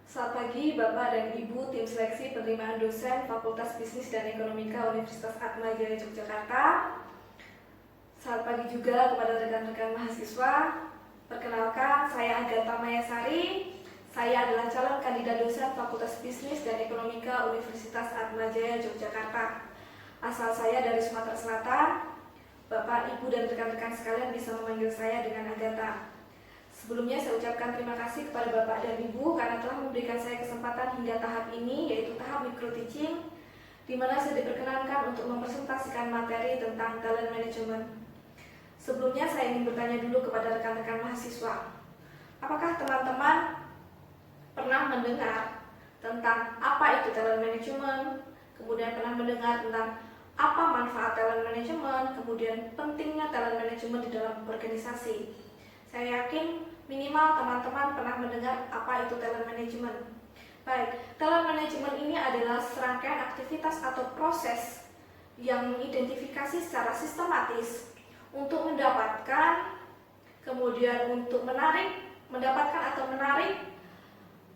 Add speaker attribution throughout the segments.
Speaker 1: Selamat pagi Bapak dan Ibu tim seleksi penerimaan dosen Fakultas Bisnis dan Ekonomika Universitas Atmajaya Yogyakarta. Selamat pagi juga kepada rekan-rekan mahasiswa. Perkenalkan, saya Agatha Mayasari. Saya adalah calon kandidat dosen Fakultas Bisnis dan Ekonomika Universitas Atmajaya Yogyakarta. Asal saya dari Sumatera Selatan. Bapak, Ibu, dan rekan-rekan sekalian bisa memanggil saya dengan Agatha. Sebelumnya saya ucapkan terima kasih kepada Bapak dan Ibu karena telah memberikan saya kesempatan hingga tahap ini, yaitu tahap micro teaching, di mana saya diperkenankan untuk mempresentasikan materi tentang talent management. Sebelumnya saya ingin bertanya dulu kepada rekan-rekan mahasiswa. Apakah teman-teman pernah mendengar tentang apa itu talent management, kemudian pernah mendengar tentang apa manfaat talent management, kemudian pentingnya talent management di dalam organisasi? Saya yakin minimal teman-teman pernah mendengar apa itu talent management. Baik, talent management ini adalah serangkaian aktivitas atau proses yang mengidentifikasi secara sistematis untuk mendapatkan, kemudian untuk mendapatkan atau menarik,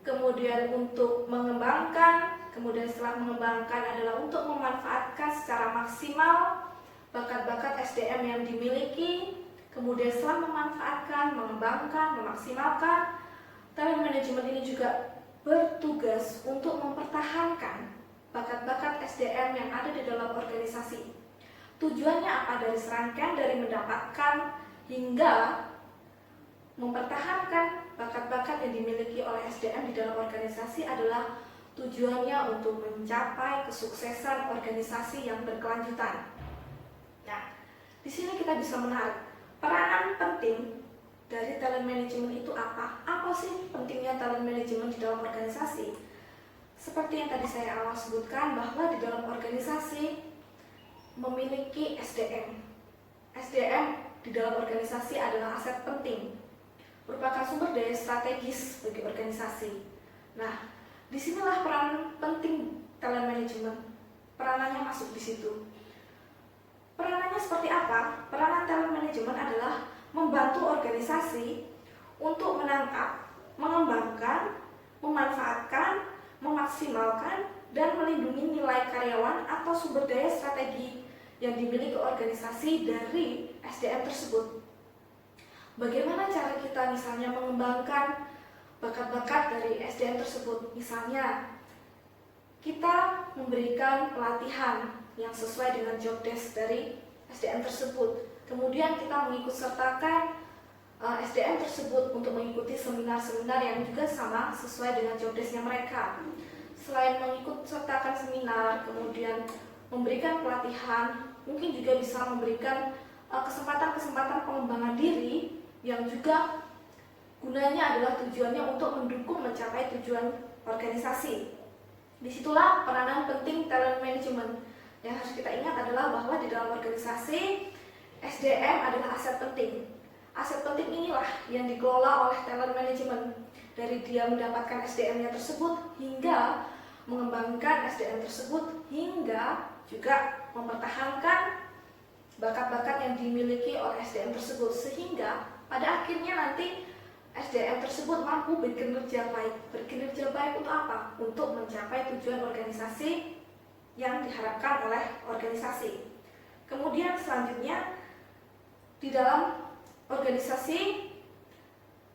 Speaker 1: kemudian untuk mengembangkan, kemudian setelah mengembangkan adalah untuk memanfaatkan secara maksimal bakat-bakat SDM yang dimiliki. Kemudian setelah memanfaatkan, mengembangkan, memaksimalkan, talent management ini juga bertugas untuk mempertahankan bakat-bakat SDM yang ada di dalam organisasi. Tujuannya apa? Dari serangkaian dari mendapatkan hingga mempertahankan bakat-bakat yang dimiliki oleh SDM di dalam organisasi adalah tujuannya untuk mencapai kesuksesan organisasi yang berkelanjutan. Nah, di sini kita bisa menarik peranan penting dari talent management itu apa? Apa sih pentingnya talent management di dalam organisasi? Seperti yang tadi saya awal sebutkan bahwa di dalam organisasi memiliki SDM. SDM di dalam organisasi adalah aset penting, merupakan sumber daya strategis bagi organisasi. Nah, disinilah peran penting talent management. Peranannya masuk di situ. Peranannya seperti apa? Peranan talent management adalah membantu organisasi untuk menangkap, mengembangkan, memanfaatkan, memaksimalkan, dan melindungi nilai karyawan atau sumber daya strategi yang dimiliki organisasi dari SDM tersebut. Bagaimana cara kita misalnya mengembangkan bakat-bakat dari SDM tersebut? Misalnya, kita memberikan pelatihan yang sesuai dengan job desk dari SDM tersebut. Kemudian kita mengikut sertakan SDM tersebut untuk mengikuti seminar-seminar yang juga sama sesuai dengan job desknya mereka. Selain mengikut sertakan seminar, kemudian memberikan pelatihan, mungkin juga bisa memberikan kesempatan-kesempatan pengembangan diri yang juga gunanya adalah tujuannya untuk mendukung mencapai tujuan organisasi. Disitulah peranan penting talent management. Yang harus kita ingat adalah bahwa di dalam organisasi SDM adalah aset penting. Aset penting inilah yang dikelola oleh talent management. Dari dia mendapatkan SDM-nya tersebut hingga mengembangkan SDM tersebut hingga juga mempertahankan bakat-bakat yang dimiliki oleh SDM tersebut sehingga pada akhirnya nanti SDM tersebut mampu berkinerja baik. Berkinerja baik untuk apa? Untuk mencapai tujuan organisasi yang diharapkan oleh organisasi. Kemudian selanjutnya di dalam organisasi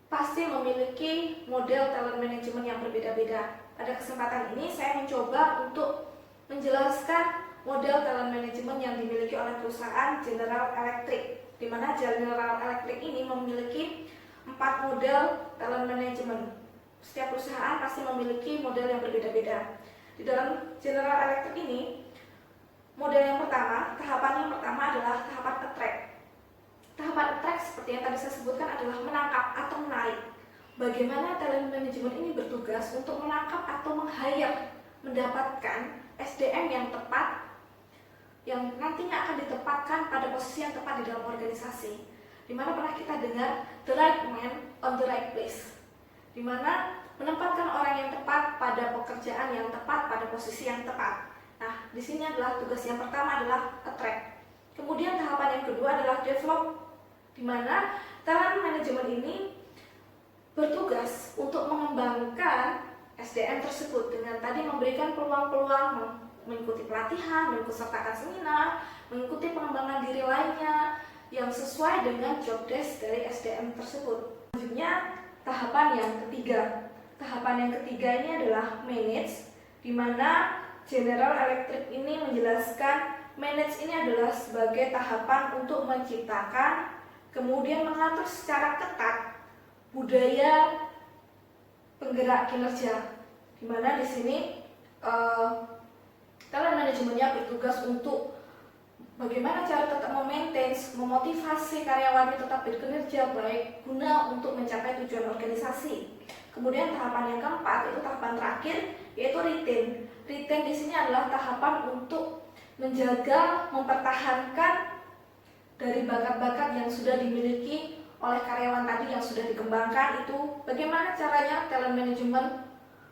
Speaker 1: pasti memiliki model talent management yang berbeda-beda. Pada kesempatan ini saya mencoba untuk menjelaskan model talent management yang dimiliki oleh perusahaan General Electric, di mana General Electric ini memiliki 4 model talent management. Setiap perusahaan pasti memiliki model yang berbeda-beda. Di dalam General Electric ini, model yang pertama, tahapan yang pertama adalah tahapan attract. Tahapan attract seperti yang tadi saya sebutkan adalah menangkap atau menarik. Bagaimana talent management ini bertugas untuk menangkap atau meng-hire, mendapatkan SDM yang tepat, yang nantinya akan ditempatkan pada posisi yang tepat di dalam organisasi. Di mana pernah kita dengar the right man on the right place, di mana menempatkan orang yang tepat pada pekerjaan yang tepat pada posisi yang tepat. Nah, di sini adalah tugas yang pertama adalah attract. Kemudian tahapan yang kedua adalah develop, di mana talent management ini bertugas untuk mengembangkan SDM tersebut dengan tadi memberikan peluang-peluang mengikuti pelatihan, mengikutsertakan seminar, mengikuti pengembangan diri lainnya yang sesuai dengan job desk dari SDM tersebut. Selanjutnya, tahapan yang ketiga. Tahapan yang ketiga ini adalah manage, di mana General Electric ini menjelaskan manage ini adalah sebagai tahapan untuk menciptakan, kemudian mengatur secara ketat budaya penggerak kinerja, di mana di sini talent manajemennya bertugas untuk bagaimana cara tetap memaintain, memotivasi karyawan tetap berkinerja baik guna untuk mencapai tujuan organisasi. Kemudian tahapan yang keempat itu tahapan terakhir, yaitu retain. Retain di sini adalah tahapan untuk menjaga, mempertahankan dari bakat-bakat yang sudah dimiliki oleh karyawan tadi yang sudah dikembangkan. Itu bagaimana caranya talent management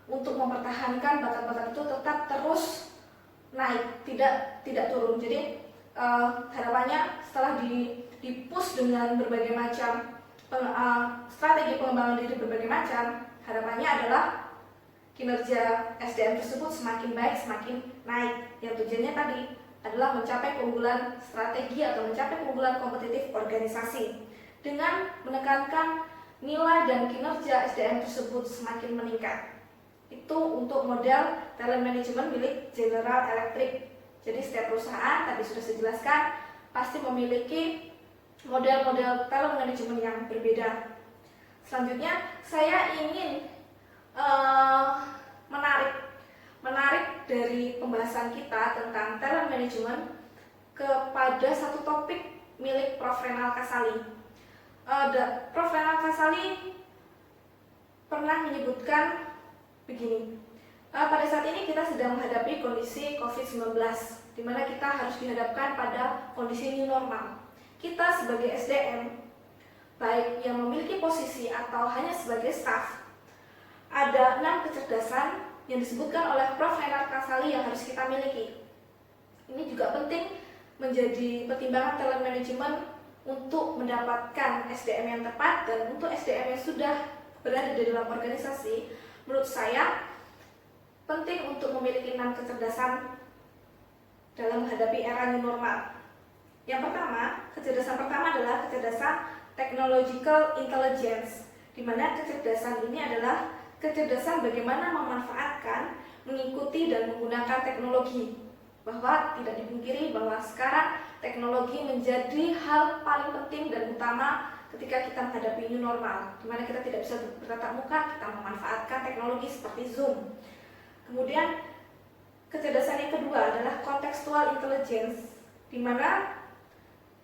Speaker 1: untuk mempertahankan bakat-bakat itu tetap terus naik, tidak turun. Jadi harapannya setelah di-push dengan berbagai macam strategi pengembangan diri berbagai macam, harapannya adalah kinerja SDM tersebut semakin baik, semakin naik. Yang tujuannya tadi adalah mencapai keunggulan strategi atau mencapai keunggulan kompetitif organisasi dengan menekankan nilai dan kinerja SDM tersebut semakin meningkat. Itu untuk model talent management milik General Electric. Jadi setiap perusahaan, tadi sudah saya jelaskan, pasti memiliki model-model talent management yang berbeda. Selanjutnya, saya ingin menarik dari pembahasan kita tentang talent management kepada satu topik milik Prof. Renal Kasali. Prof. Renal Kasali pernah menyebutkan begini, pada saat ini kita sedang menghadapi kondisi COVID-19, di mana kita harus dihadapkan pada kondisi new normal. Kita sebagai SDM, baik yang memiliki posisi atau hanya sebagai staff, ada 6 kecerdasan yang disebutkan oleh Prof. Renal Kasali yang harus kita miliki. Ini juga penting menjadi pertimbangan talent management untuk mendapatkan SDM yang tepat, dan untuk SDM yang sudah berada di dalam organisasi, menurut saya penting untuk memiliki 6 kecerdasan dalam menghadapi era new normal. Yang pertama, kecerdasan pertama adalah kecerdasan technological intelligence, di mana kecerdasan ini adalah kecerdasan bagaimana memanfaatkan, mengikuti dan menggunakan teknologi. Bahwa tidak dipungkiri bahwa sekarang teknologi menjadi hal paling penting dan utama ketika kita menghadapi new normal, di mana kita tidak bisa bertatap muka, kita memanfaatkan teknologi seperti Zoom. Kemudian kecerdasan yang kedua adalah contextual intelligence, di mana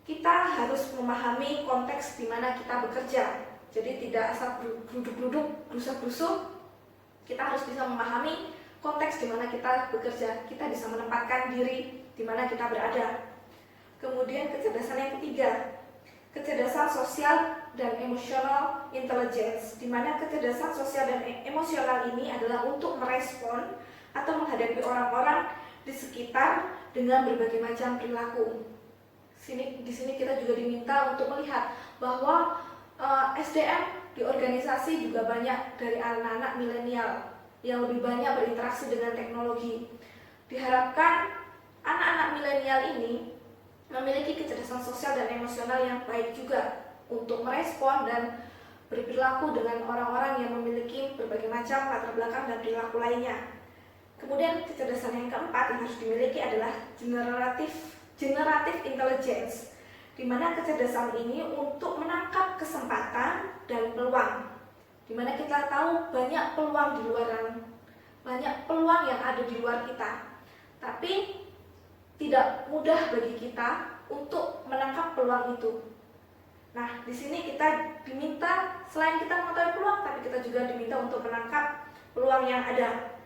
Speaker 1: kita harus memahami konteks di mana kita bekerja. Jadi tidak asal duduk-duduk, brusak-brusuk. Kita harus bisa memahami konteks di mana kita bekerja. Kita bisa menempatkan diri di mana kita berada. Kemudian kecerdasan yang ketiga, kecerdasan sosial dan emotional intelligence, di mana kecerdasan sosial dan emosional ini adalah untuk merespon atau menghadapi orang-orang di sekitar dengan berbagai macam perilaku. Di sini kita juga diminta untuk melihat bahwa SDM di organisasi juga banyak dari anak-anak milenial yang lebih banyak berinteraksi dengan teknologi. Diharapkan anak-anak milenial ini memiliki kecerdasan sosial dan emosional yang baik juga untuk merespon dan berperilaku dengan orang-orang yang memiliki berbagai macam latar belakang dan perilaku lainnya. Kemudian kecerdasan yang keempat yang harus dimiliki adalah generative intelligence, di mana kecerdasan ini untuk menangkap kesempatan dan peluang. Di mana kita tahu banyak peluang yang ada di luar kita, tapi tidak mudah bagi kita untuk menangkap peluang itu. Nah, di sini kita diminta selain kita mengetahui peluang, tapi kita juga diminta untuk menangkap peluang yang ada.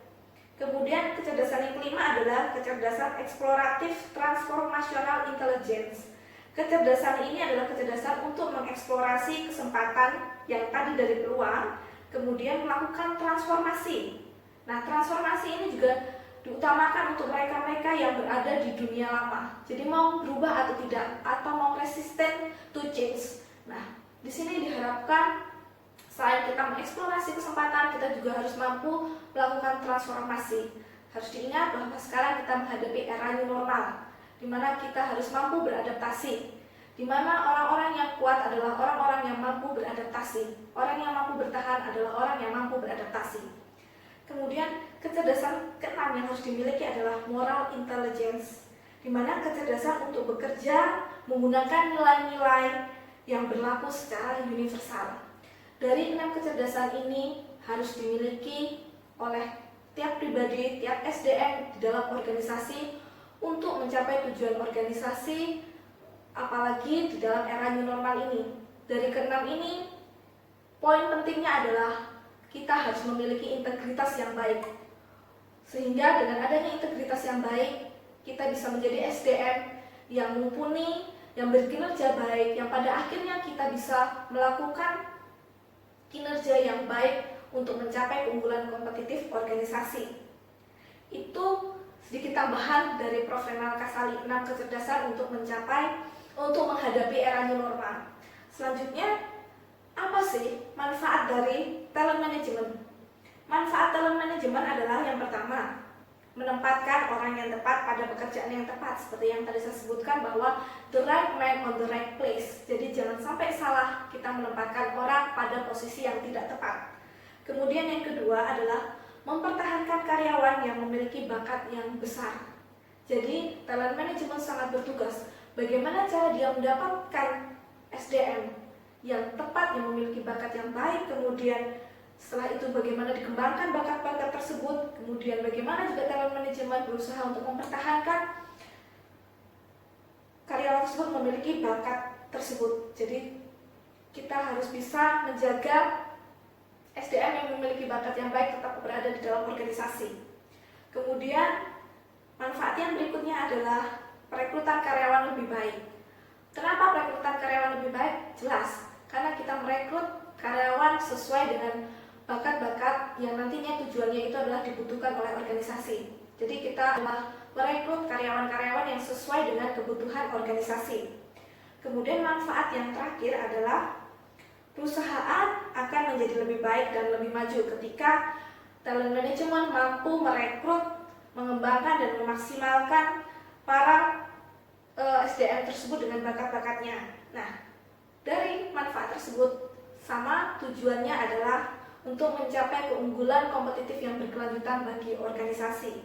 Speaker 1: Kemudian kecerdasan yang kelima adalah kecerdasan eksploratif transformational intelligence. Kecerdasan ini adalah kecerdasan untuk mengeksplorasi kesempatan yang tadi dari peluang, kemudian melakukan transformasi. Nah, transformasi ini juga diutamakan untuk mereka-mereka yang berada di dunia lama. Jadi mau berubah atau tidak, atau mau resisten to change. Nah, di sini diharapkan selain kita mengeksplorasi kesempatan, kita juga harus mampu melakukan melakukan transformasi. Harus diingat bahwa sekarang kita menghadapi era new normal, di mana kita harus mampu beradaptasi, di mana orang-orang yang kuat adalah orang-orang yang mampu beradaptasi, orang yang mampu bertahan adalah orang yang mampu beradaptasi. Kemudian kecerdasan keenam yang harus dimiliki adalah moral intelligence, di mana kecerdasan untuk bekerja menggunakan nilai-nilai yang berlaku secara universal. Dari 6 kecerdasan ini harus dimiliki oleh tiap pribadi, tiap SDM di dalam organisasi untuk mencapai tujuan organisasi, apalagi di dalam era new normal ini. Dari keenam ini, poin pentingnya adalah kita harus memiliki integritas yang baik. Sehingga dengan adanya integritas yang baik, kita bisa menjadi SDM yang mumpuni, yang berkinerja baik, yang pada akhirnya kita bisa melakukan kinerja yang baik untuk mencapai keunggulan kompetitif organisasi. Itu sedikit tambahan dari Prof. Renal Kasali, 6 kecerdasan untuk menghadapi era new normal. Selanjutnya, apa sih manfaat dari talent management? Manfaat talent management adalah yang pertama, menempatkan orang yang tepat pada pekerjaan yang tepat. Seperti yang tadi saya sebutkan bahwa the right man on the right place. Jadi jangan sampai salah kita menempatkan orang pada posisi yang tidak tepat. Kemudian yang kedua adalah mempertahankan karyawan yang memiliki bakat yang besar. Jadi talent management sangat bertugas bagaimana cara dia mendapatkan SDM yang tepat, yang memiliki bakat yang baik, kemudian setelah itu bagaimana dikembangkan bakat-bakat tersebut, kemudian bagaimana juga talent management berusaha untuk mempertahankan karyawan tersebut memiliki bakat tersebut. Jadi kita harus bisa menjaga SDM yang memiliki bakat yang baik tetap berada di dalam organisasi. Kemudian manfaat yang berikutnya adalah perekrutan karyawan lebih baik. Kenapa perekrutan karyawan lebih baik? Jelas, karena kita merekrut karyawan sesuai dengan bakat-bakat yang nantinya tujuannya itu adalah dibutuhkan oleh organisasi. Jadi kita adalah merekrut karyawan-karyawan yang sesuai dengan kebutuhan organisasi. Kemudian manfaat yang terakhir adalah perusahaan akan menjadi lebih baik dan lebih maju ketika talent management mampu merekrut, mengembangkan dan memaksimalkan para SDM tersebut dengan bakat-bakatnya. Nah, dari manfaat tersebut sama tujuannya adalah untuk mencapai keunggulan kompetitif yang berkelanjutan bagi organisasi.